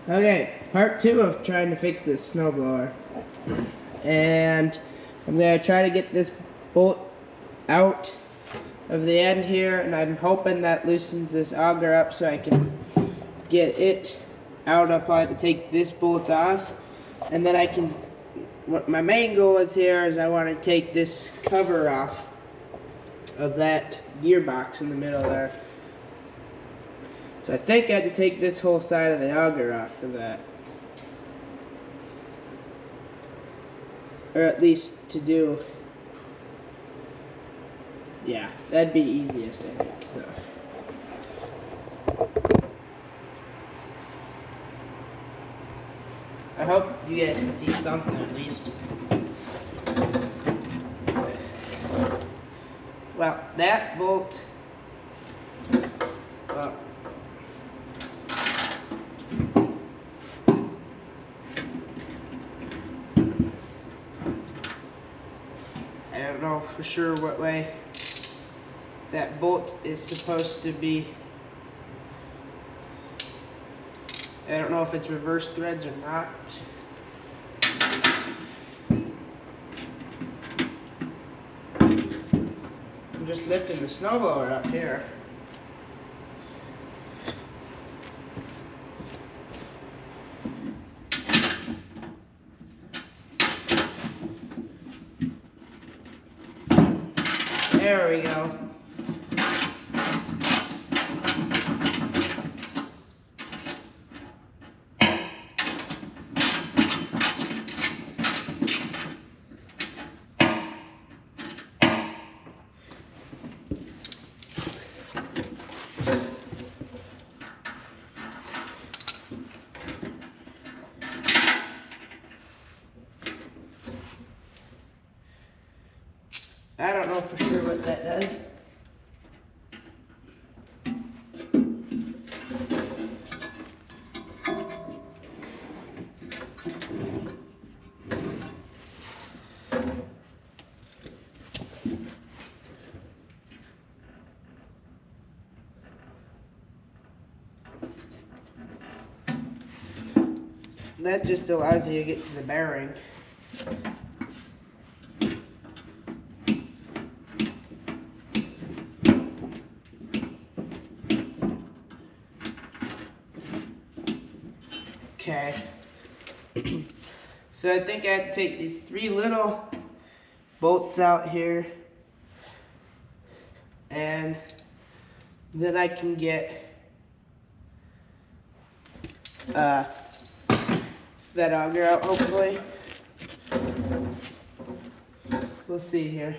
Okay, part 2 of trying to fix this snowblower. And I'm going to try to get this bolt out of the end here, and I'm hoping that loosens this auger up so I can get it out. I'll probably have to take this bolt off, and then I can, what my main goal is here is I want to take this cover off of that gearbox in the middle there. So I think I had to take this whole side of the auger off for that. Or at least to do, yeah, that'd be easiest, I think, so. I hope you guys can see something at least. Well, that bolt, well, I don't know for sure what way that bolt is supposed to be. I don't know if it's reverse threads or not. I'm just lifting the snowblower up here. There we go. I don't know for sure what that does. That just allows you to get to the bearing. Okay. So I think I have to take these 3 little bolts out here, and then I can get that auger out, hopefully. We'll see here.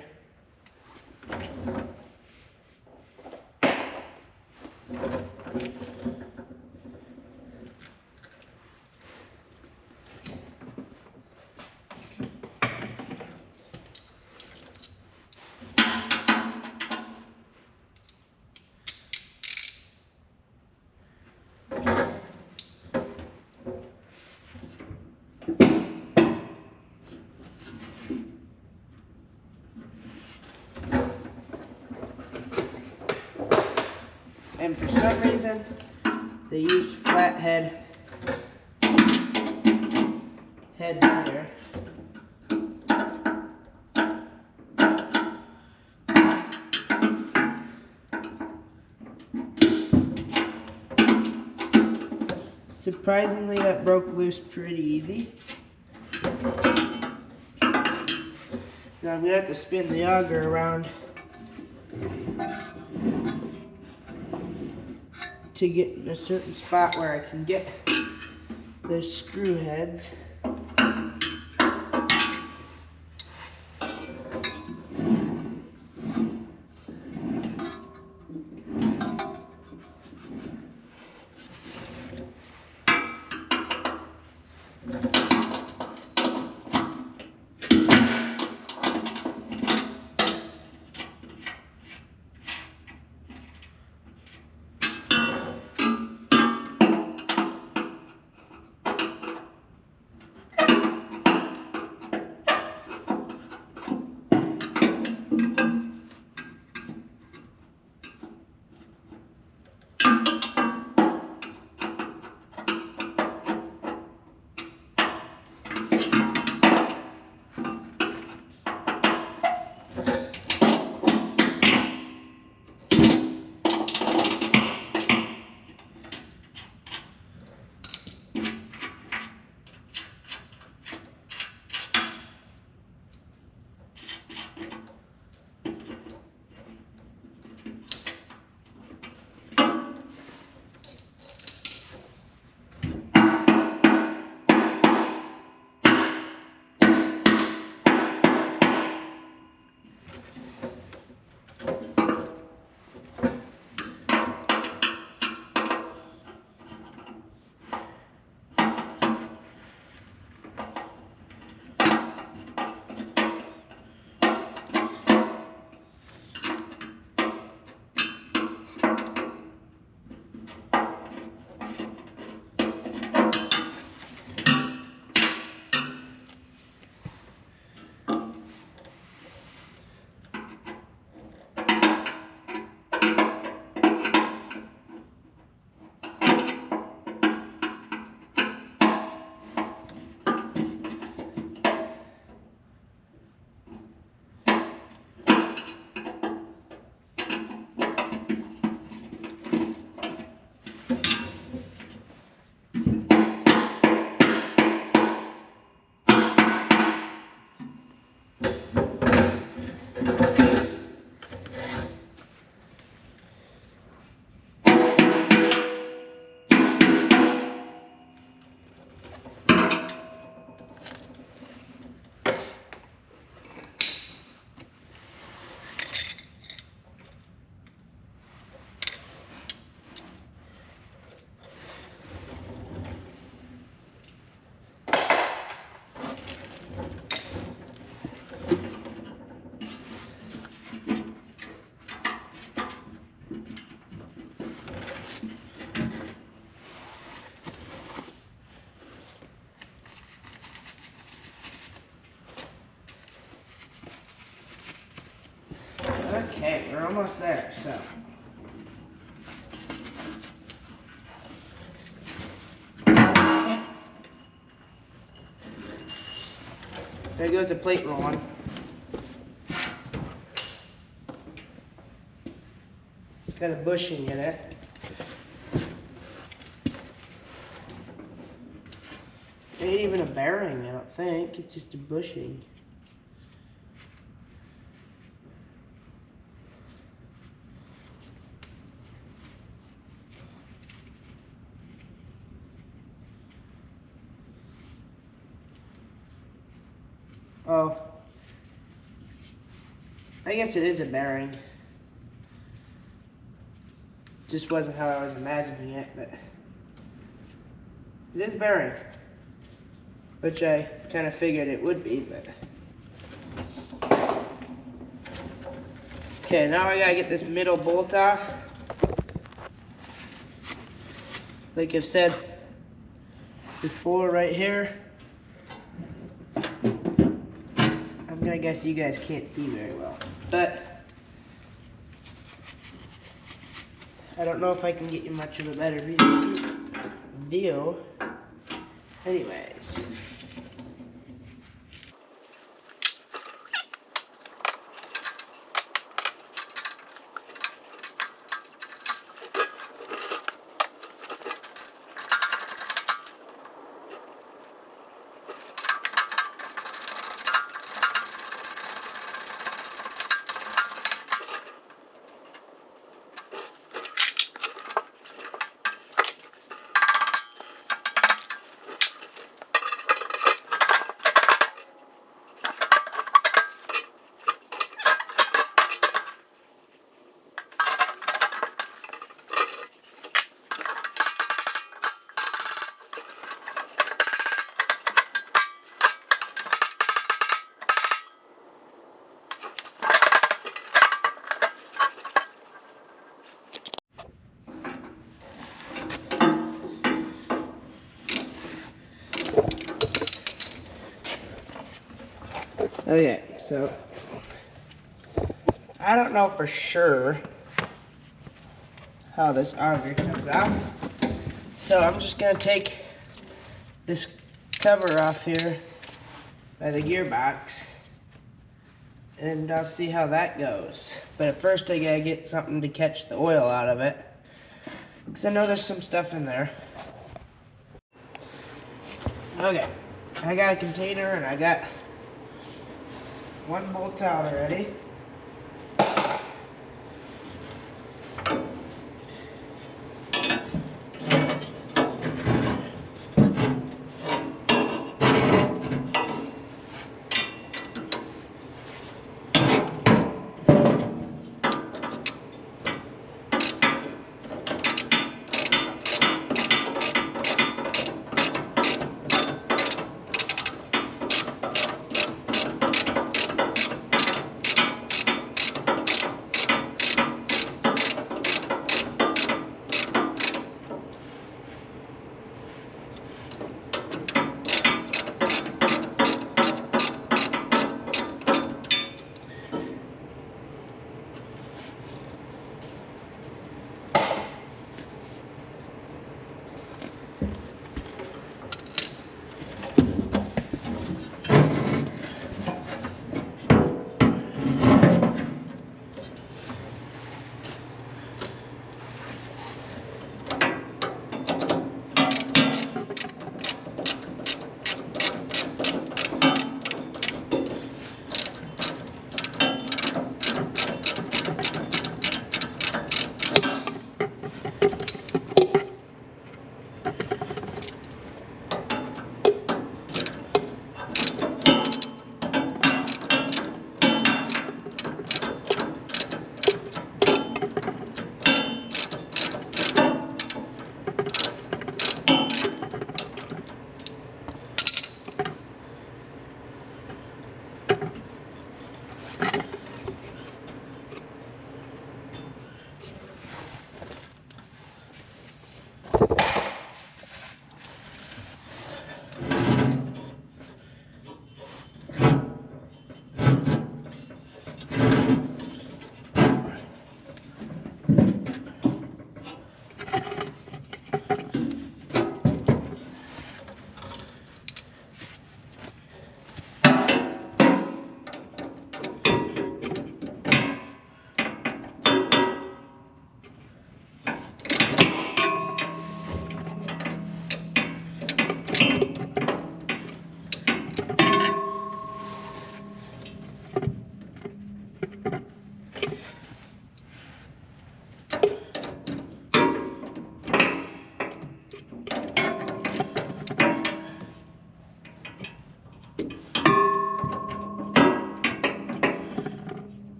And for some reason, they used flathead heads here. Surprisingly, that broke loose pretty easy. Now I'm going to have to spin the auger around to get in a certain spot where I can get the screw heads. Okay, we're almost there, so. There goes a plate rolling. It's got a bushing in it. It ain't even a bearing, I don't think. It's just a bushing. Oh, I guess it is a bearing. Just wasn't how I was imagining it, but it is a bearing, which I kind of figured it would be, but. Okay, now I gotta get this middle bolt off. Like I've said before, right here. I'm gonna guess you guys can't see very well, but I don't know if I can get you much of a better view. Anyways. Okay, so I don't know for sure how this auger comes out, so I'm just gonna take this cover off here by the gearbox and I'll see how that goes. But at first I gotta get something to catch the oil out of it, because I know there's some stuff in there. Okay, I got a container and I got one bolt out already.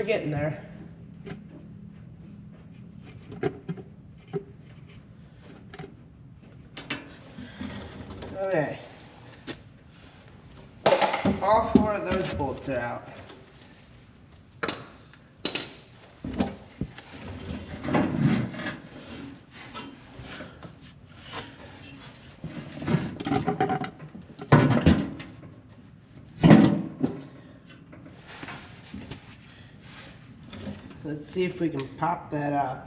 getting there. Okay. All 4 of those bolts are out. Let's see if we can pop that up.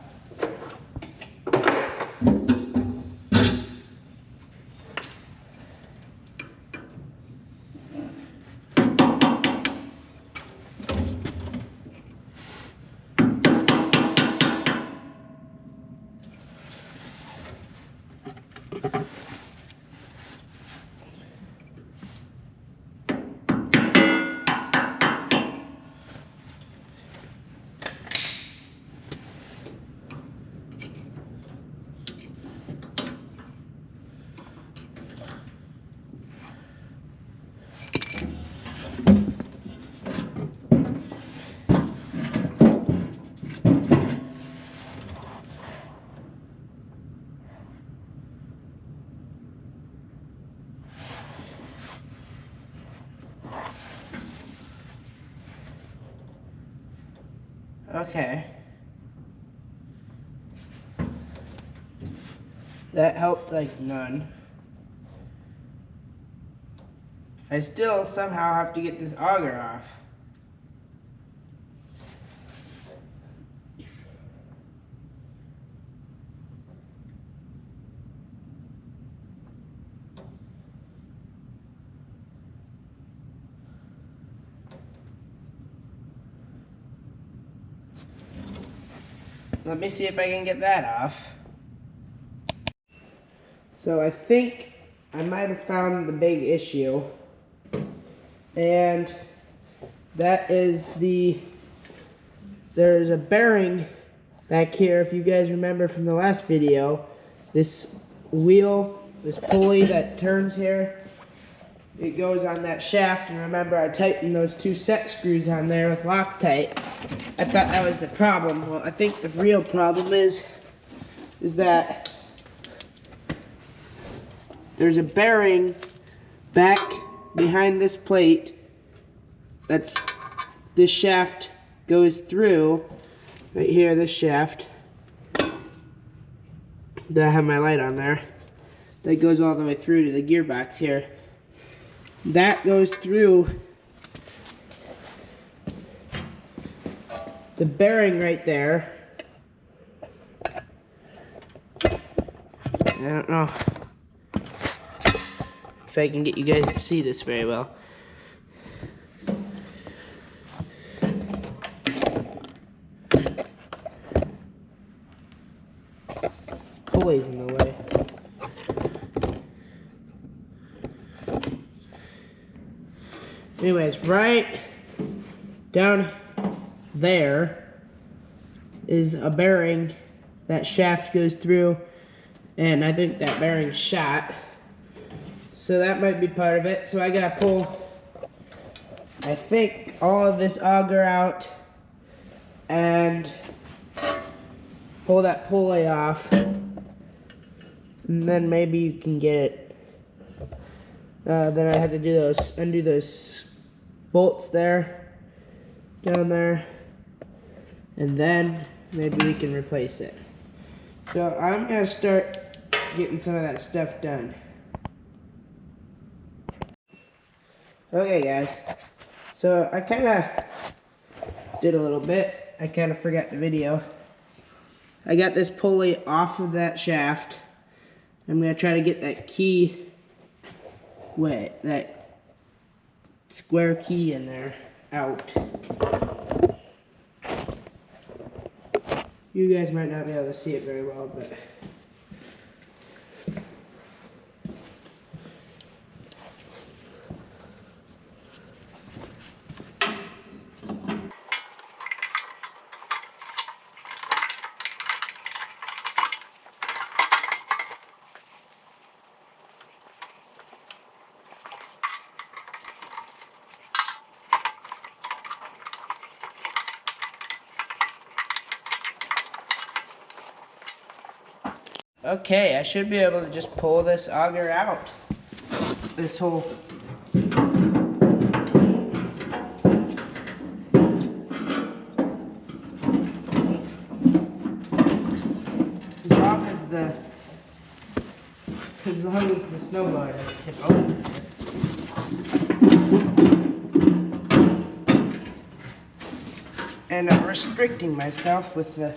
Okay. That helped like none. I still somehow have to get this auger off. Let me see if I can get that off. So I think I might have found the big issue. And that is there's a bearing back here, if you guys remember from the last video. This wheel, this pulley that turns here, it goes on that shaft, and remember I tightened those 2 set screws on there with Loctite. I thought that was the problem. Well, I think the real problem is that there's a bearing back behind this plate that's this shaft goes through right here, this shaft that I have my light on there, that goes all the way through to the gearbox here. That goes through the bearing right there. I don't know if I can get you guys to see this very well. Pulley's in the way. Anyways, right down there is a bearing that shaft goes through, and I think that bearing's shot. So that might be part of it. So I gotta pull, I think, all of this auger out and pull that pulley off, and then maybe you can get it. Then I have to do undo those bolts there, down there, and then maybe we can replace it. So I'm gonna start getting some of that stuff done. Okay guys, so I kinda did a little bit. I kinda forgot the video. I got this pulley off of that shaft. I'm gonna try to get that key, that square key in there out. You guys might not be able to see it very well, but Okay, I should be able to just pull this auger out. This whole... As long as the snowblower doesn't tip over. And I'm restricting myself with the...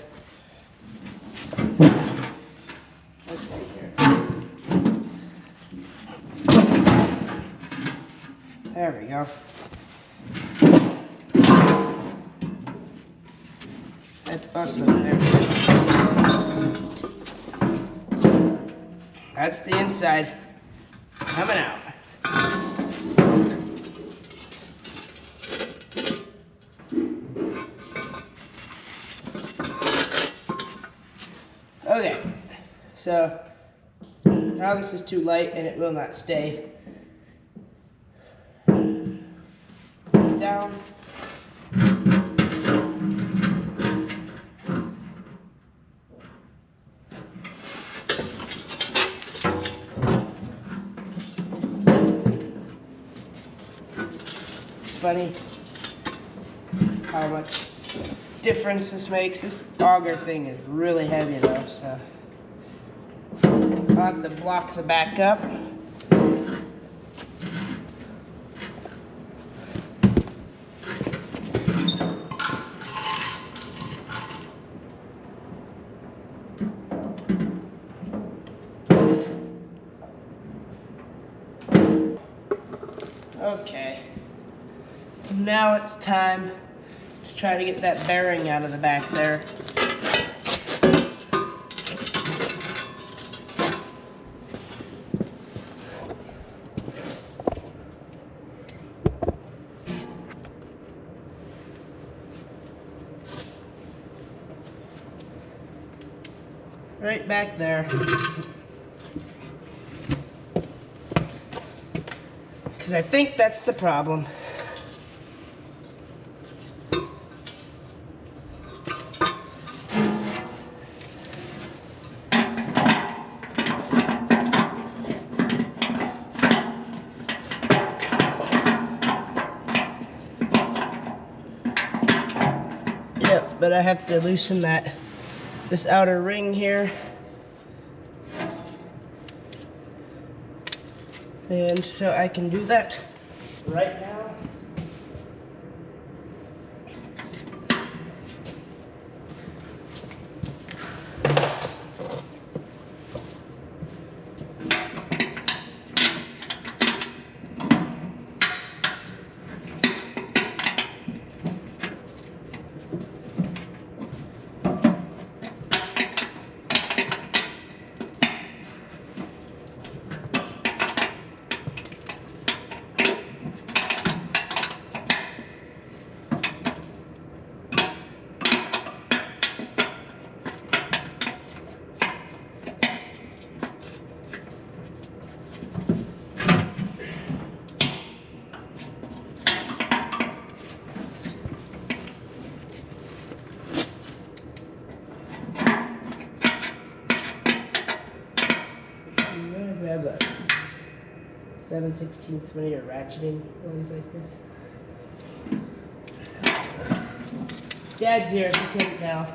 Let's see here. There we go. That's awesome. There we go. That's the inside coming out. Okay, so now this is too light and it will not stay down. Funny how much difference this makes. This auger thing is really heavy though, so I'll have to block the back up. Okay. Now it's time to try to get that bearing out of the back there. Right back there. Because I think that's the problem. Yep, but I have to loosen this outer ring here. And so I can do that right now. Grab a 7/16 one of your ratcheting ones like this. Dad's here if you couldn't tell.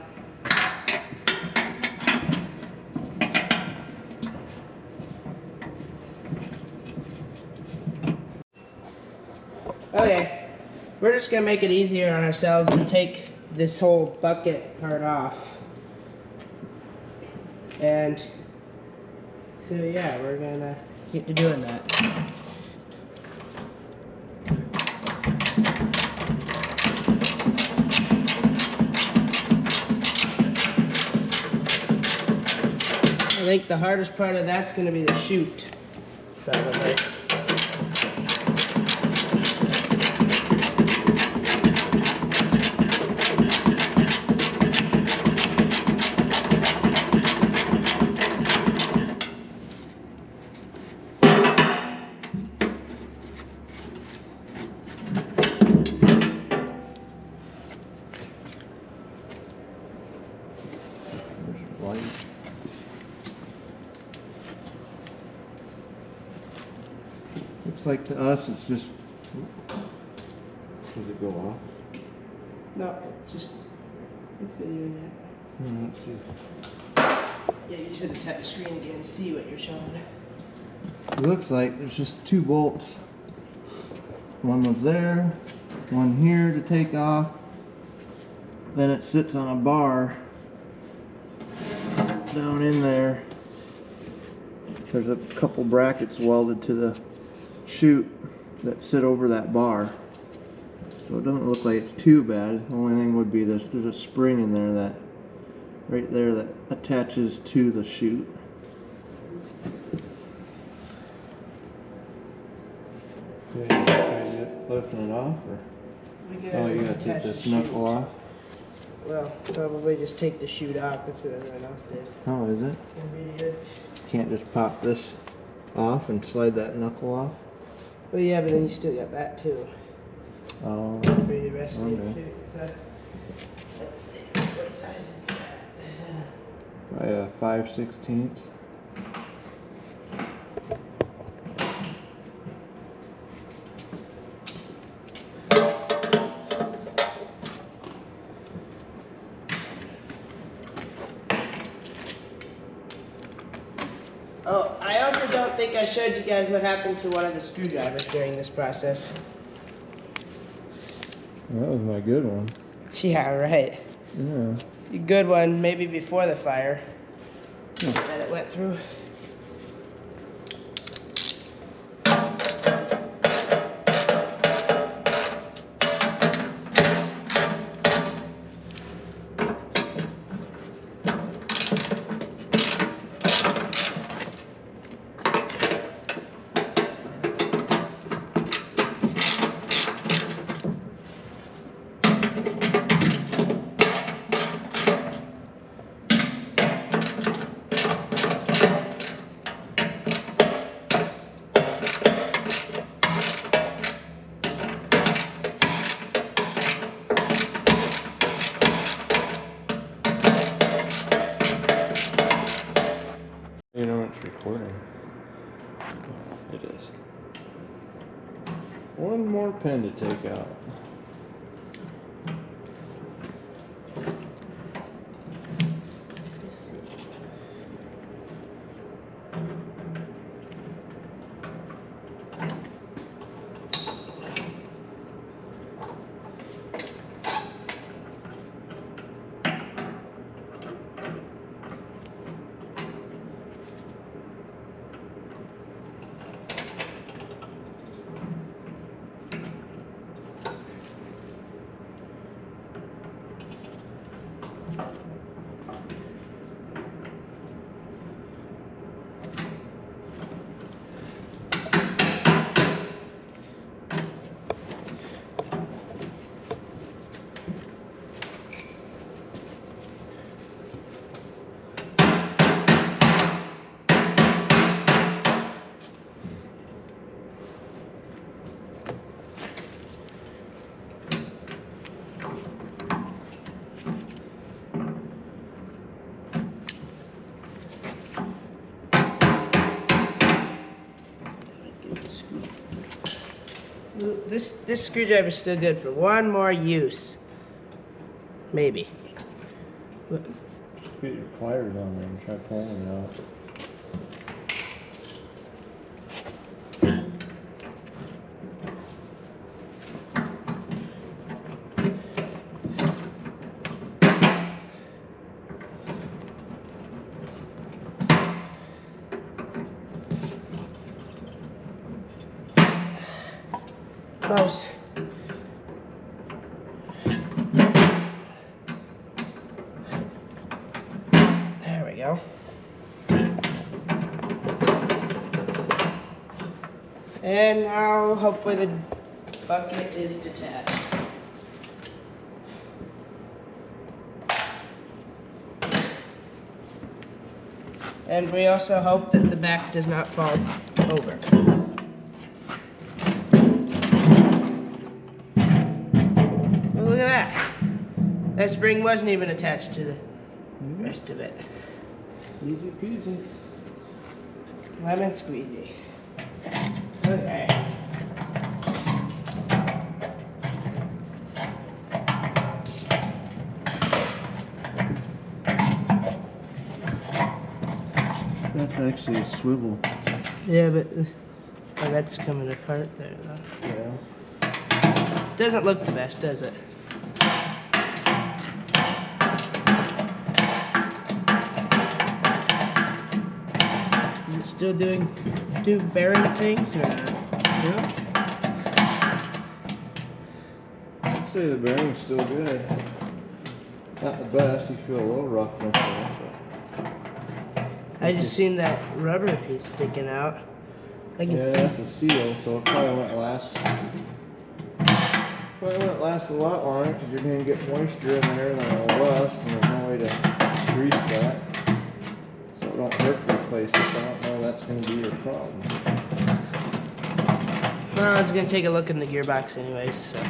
Okay, we're just gonna make it easier on ourselves and take this whole bucket part off. And so yeah, we're gonna get to doing that. I think the hardest part of that's gonna be the chute, probably. like to us it's just. Does it go off? No, it's videoing it. Let's see. Yeah, you should have tapped the screen again to see what you're showing. It looks like there's just 2 bolts. One was there, one here to take off. Then it sits on a bar down in there. There's a couple brackets welded to the chute that sit over that bar. So it doesn't look like it's too bad. The only thing would be there's a spring in there that right there that attaches to the chute. Okay, you try lifting it off, or oh, you gotta take this knuckle off. Well, probably just take the chute off. That's what everyone else did. Oh, is it? Can't just pop this off and slide that knuckle off? Well, yeah, but then you still got that too. Oh. For the rest of Okay. it too. So, let's see. What size is that? By a 5/16. Oh, I also don't think I showed you guys what happened to one of the screwdrivers during this process. Well, that was my good one. Yeah, right. Yeah. A good one, maybe before the fire that it went through. You know it's recording. It is. One more pin to take out. This screwdriver is still good for one more use. Maybe. Get your pliers on there and try pulling it out. Close. There we go. And now hopefully the bucket is detached. And we also hope that the back does not fall over. Well, look at that. That spring wasn't even attached to the rest of it. Easy peasy. Lemon squeezy. Okay. actually a swivel. Yeah, but oh, that's coming apart there, though. Yeah. Doesn't look the best, does it? Is it still doing bearing things or not? Yeah. I'd say the bearing's still good. Not the best. You feel a little roughness there, but I just seen that rubber piece sticking out. I can yeah, see. that's a seal, so it probably won't last. Probably won't last a lot longer because you're gonna get moisture in there and it'll rust, and there's no way to grease that. So it don't hurt to replace it. I don't know that's gonna be your problem. Well, I was gonna take a look in the gearbox anyways, so.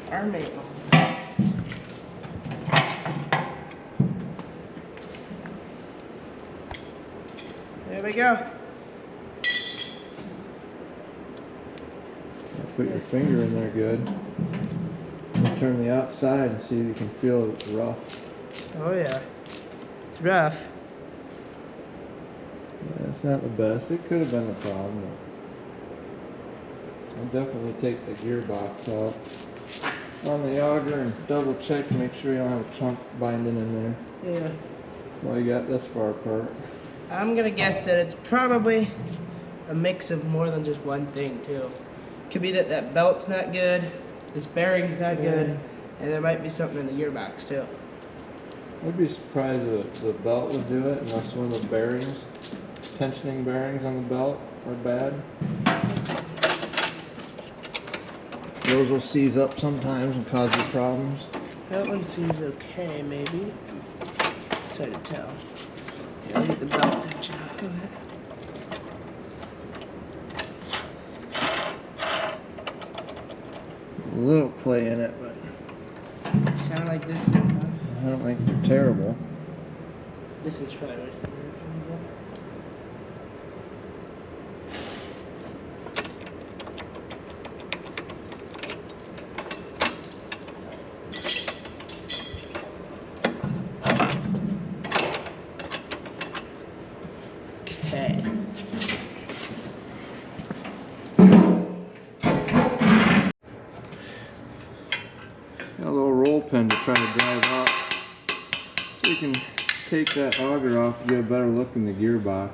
Armate on. There we go. Put your finger in there good. And turn the outside and see if you can feel it's rough. Oh yeah, it's rough. Yeah, it's not the best. It could have been the problem. I'll definitely take the gearbox out on the auger and double check to make sure you don't have a chunk binding in there. Yeah. Well, you got this far apart. I'm gonna guess that it's probably a mix of more than just one thing too. Could be that that belt's not good, this bearing's not good, and there might be something in the gearbox too. I'd be surprised if the belt would do it unless one of the bearings, tensioning bearings on the belt are bad. Those will seize up sometimes and cause you problems. That one seems okay, maybe. It's hard to tell. Yeah, I'll get the belt tension off of it. A little play in it, but Kind of like this one, huh? I don't think they're terrible. This one's probably worse than that one. Okay. Got a little roll pin to try to drive out. So you can take that auger off and get a better look in the gearbox.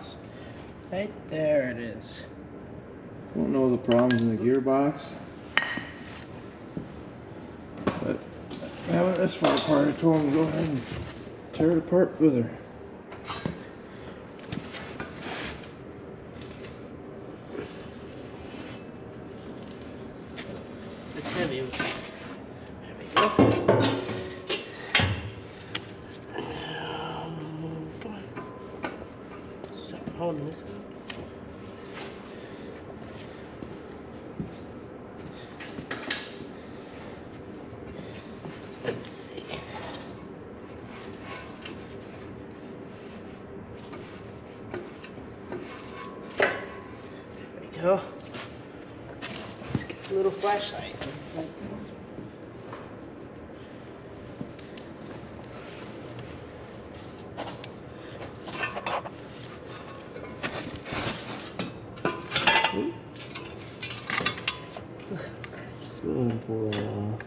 Right there it is. Don't know the problems in the gearbox. But if I went this far apart, I told him to go ahead and tear it apart further. It's heavy. There we go. Come on. Stop holding this. Let's see. There we go. Let's get the little flashlight. Just go ahead and pull that off.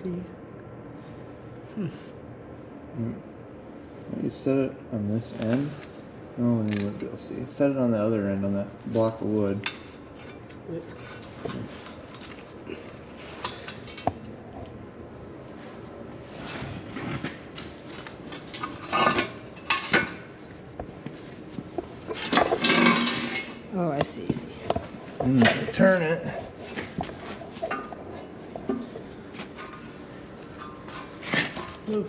see. You set it on this end. Oh, then you wouldn't be able to see. Set it on the other end, on that block of wood. Oh, I see. Turn it. Ooh.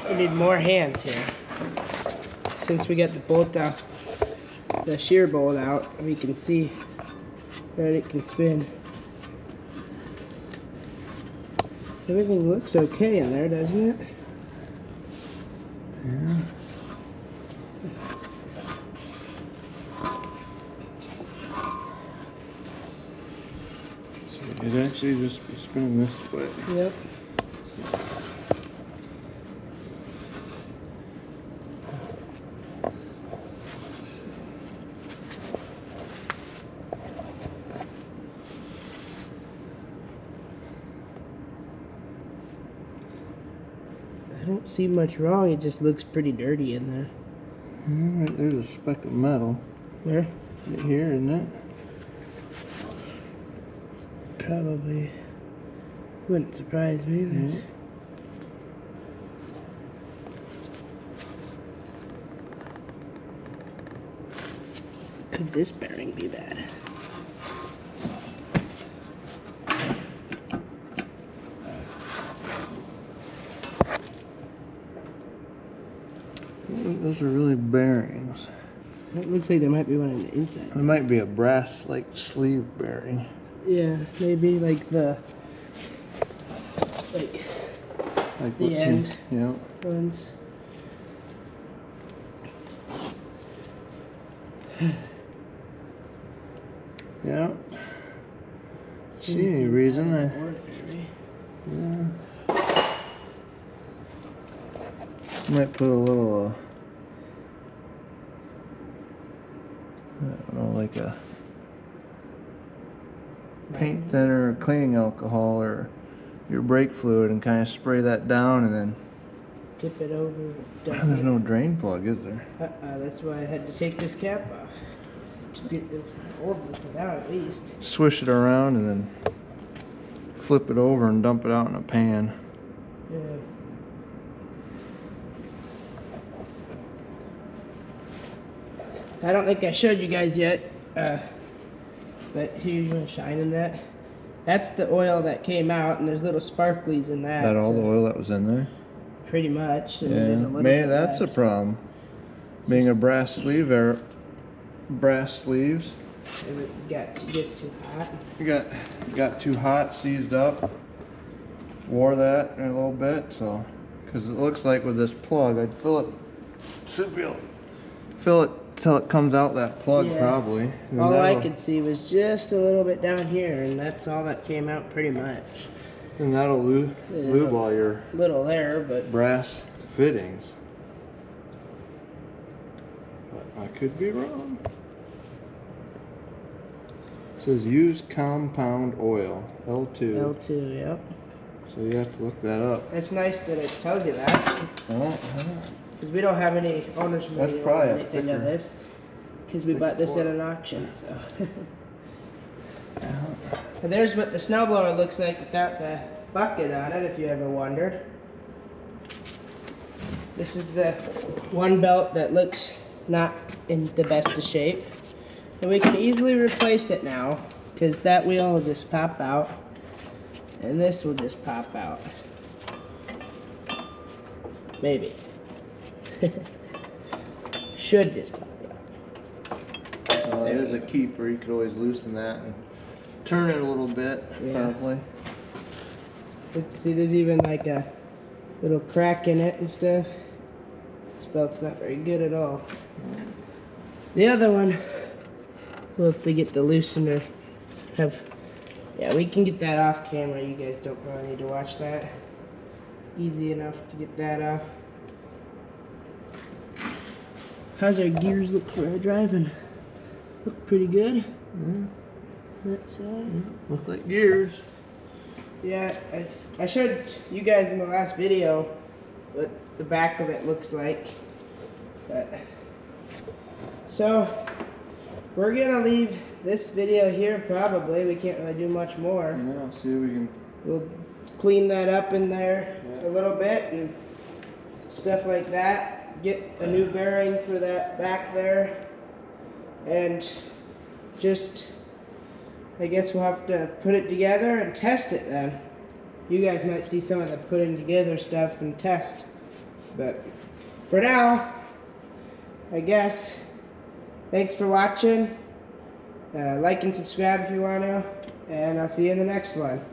We need more hands here. Since we got the bolt out, the shear bolt out, we can see that it can spin. Everything looks okay in there, doesn't it? Yeah. So it actually just be spinning this way. Yep. I don't see much wrong, it just looks pretty dirty in there. Yeah, right there's a speck of metal. Where? Right here, isn't it? Probably. Wouldn't surprise me. Yeah. Could this bearing be bad? Those are really bearings. It looks like there might be one on the inside. It might be a brass like sleeve bearing. Yeah, maybe like the Like the end Yeah. ones. Yeah. I don't see any reason. Yeah. Might put a little, I don't know, like a paint thinner or cleaning alcohol or your brake fluid and kind of spray that down and then Tip it over. there's no drain plug, is there? That's why I had to take this cap off. To get the old one out at least. Swish it around and then flip it over and dump it out in a pan. Yeah. I don't think I showed you guys yet, but here you want to shine in that. That's the oil that came out, and there's little sparklies in that. That all so the oil that was in there? pretty much. And Yeah, there's a little man, bit that's a left. problem. Being a brass sleeve or brass sleeves. It gets too hot. It got too hot, seized up. Wore that in a little bit, so because it looks like with this plug, I'd fill it. Should be able to fill it till it comes out that plug, Yeah. probably. And All I that'll- could see was just a little bit down here, and that's all that came out pretty much. And that'll lube Yeah. all your Little there, but brass fittings. But I could be wrong. It says use compound oil, L2. L2, yep. So you have to look that up. It's nice that it tells you that, Oh, because we don't have any owner's manual or probably a anything of thicker- this, because we bought this at an auction, so. And there's what the snowblower looks like without the bucket on it, if you ever wondered. This is the one belt that looks not in the best of shape. And we can easily replace it now, because that wheel will just pop out, and this will just pop out. Maybe. Should just pop out. it is a keeper. You could always loosen that and turn it a little bit, Yeah. probably. See, there's even like a little crack in it and stuff. This belt's not very good at all. The other one, we'll have to get the loosener. Yeah, we can get that off camera. You guys don't really need to watch that. It's easy enough to get that off. How's our gears look for our driving? Look pretty good. that side. Look like gears. Yeah, I showed you guys in the last video what the back of it looks like. But, so, we're gonna leave this video here probably. We can't really do much more. Yeah, see if we can. We'll clean that up in there a little bit and stuff like that. Get a new bearing for that back there. And just, I guess we'll have to put it together and test it then. You guys might see some of the putting together stuff and test. But for now, I guess, thanks for watching. Like and subscribe if you want to. And I'll see you in the next one.